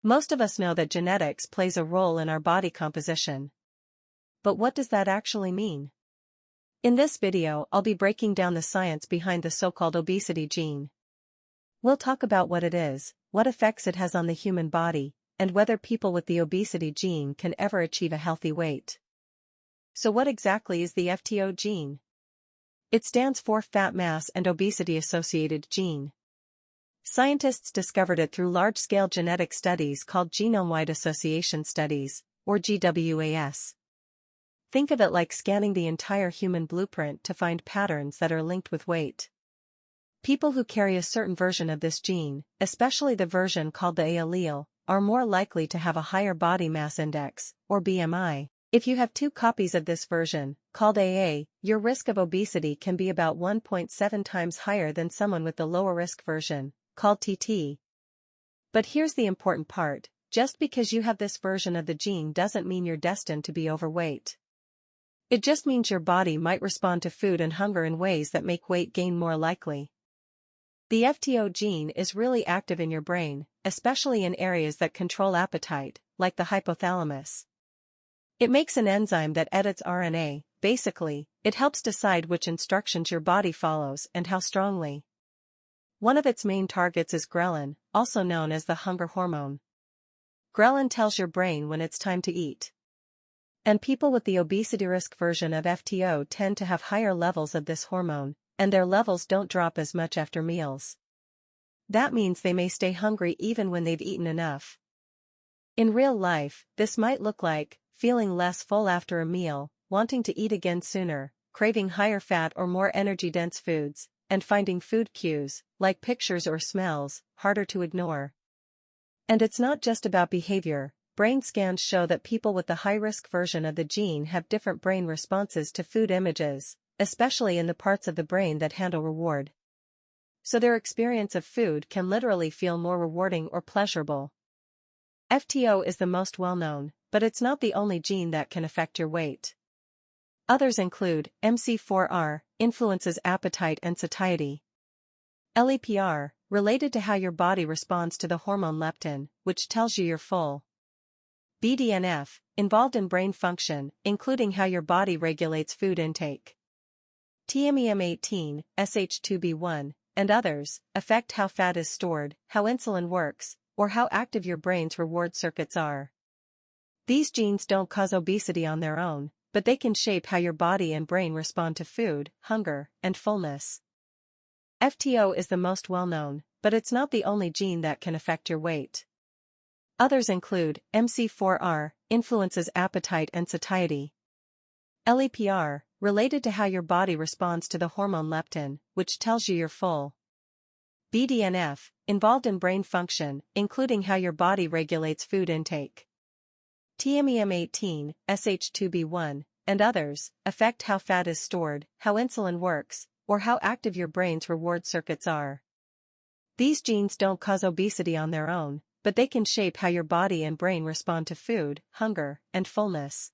Most of us know that genetics plays a role in our body composition. But what does that actually mean? In this video, I'll be breaking down the science behind the so-called obesity gene. We'll talk about what it is, what effects it has on the human body, and whether people with the obesity gene can ever achieve a healthy weight. So what exactly is the FTO gene? It stands for Fat Mass and Obesity Associated Gene. Scientists discovered it through large-scale genetic studies called genome-wide association studies, or GWAS. Think of it like scanning the entire human blueprint to find patterns that are linked with weight. People who carry a certain version of this gene, especially the version called the A allele, are more likely to have a higher body mass index, or BMI. If you have two copies of this version, called AA, your risk of obesity can be about 1.7 times higher than someone with the lower risk version, called TT. But here's the important part, just because you have this version of the gene doesn't mean you're destined to be overweight. It just means your body might respond to food and hunger in ways that make weight gain more likely. The FTO gene is really active in your brain, especially in areas that control appetite, like the hypothalamus. It makes an enzyme that edits RNA. Basically, it helps decide which instructions your body follows and how strongly. One of its main targets is ghrelin, also known as the hunger hormone. Ghrelin tells your brain when it's time to eat. And people with the obesity risk version of FTO tend to have higher levels of this hormone, and their levels don't drop as much after meals. That means they may stay hungry even when they've eaten enough. In real life, this might look like feeling less full after a meal, wanting to eat again sooner, craving higher fat or more energy-dense foods, and finding food cues, like pictures or smells, harder to ignore. And it's not just about behavior. Brain scans show that people with the high-risk version of the gene have different brain responses to food images, especially in the parts of the brain that handle reward. So their experience of food can literally feel more rewarding or pleasurable. FTO is the most well-known, but it's not the only gene that can affect your weight. Others include MC4R, influences appetite and satiety. LEPR, related to how your body responds to the hormone leptin, which tells you you're full. BDNF, involved in brain function, including how your body regulates food intake. TMEM18, SH2B1, and others, affect how fat is stored, how insulin works, or how active your brain's reward circuits are. These genes don't cause obesity on their own, but they can shape how your body and brain respond to food, hunger, and fullness. FTO is the most well-known, but it's not the only gene that can affect your weight. Others include MC4R, influences appetite and satiety. LEPR, related to how your body responds to the hormone leptin, which tells you you're full. BDNF, involved in brain function, including how your body regulates food intake. TMEM18, SH2B1, and others, affect how fat is stored, how insulin works, or how active your brain's reward circuits are. These genes don't cause obesity on their own, but they can shape how your body and brain respond to food, hunger, and fullness.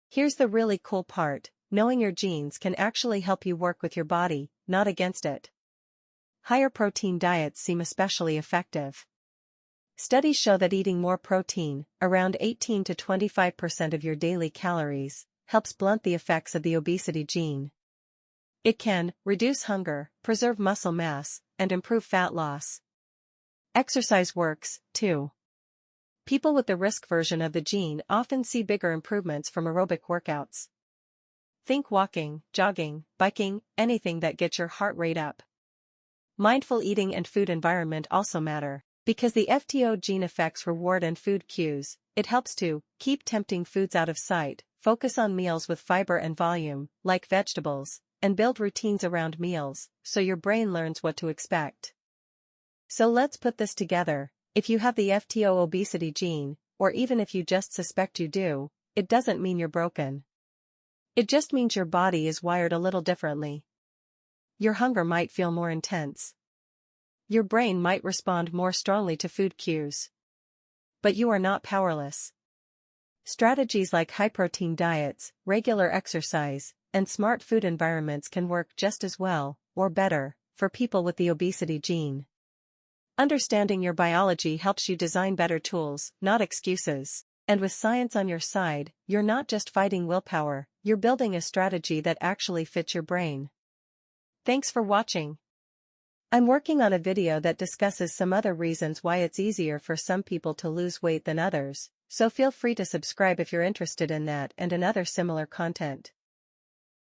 Here's the really cool part, knowing your genes can actually help you work with your body, not against it. Higher protein diets seem especially effective. Studies show that eating more protein, around 18 to 25% of your daily calories, helps blunt the effects of the obesity gene. It can reduce hunger, preserve muscle mass, and improve fat loss. Exercise works, too. People with the risk version of the gene often see bigger improvements from aerobic workouts. Think walking, jogging, biking, anything that gets your heart rate up. Mindful eating and food environment also matter. Because the FTO gene affects reward and food cues, it helps to keep tempting foods out of sight, focus on meals with fiber and volume, like vegetables, and build routines around meals, so your brain learns what to expect. So let's put this together. If you have the FTO obesity gene, or even if you just suspect you do, it doesn't mean you're broken. It just means your body is wired a little differently. Your hunger might feel more intense. Your brain might respond more strongly to food cues. But you are not powerless. Strategies like high-protein diets, regular exercise, and smart food environments can work just as well, or better, for people with the obesity gene. Understanding your biology helps you design better tools, not excuses. And with science on your side, you're not just fighting willpower, you're building a strategy that actually fits your brain. Thanks for watching. I'm working on a video that discusses some other reasons why it's easier for some people to lose weight than others, so feel free to subscribe if you're interested in that and in other similar content.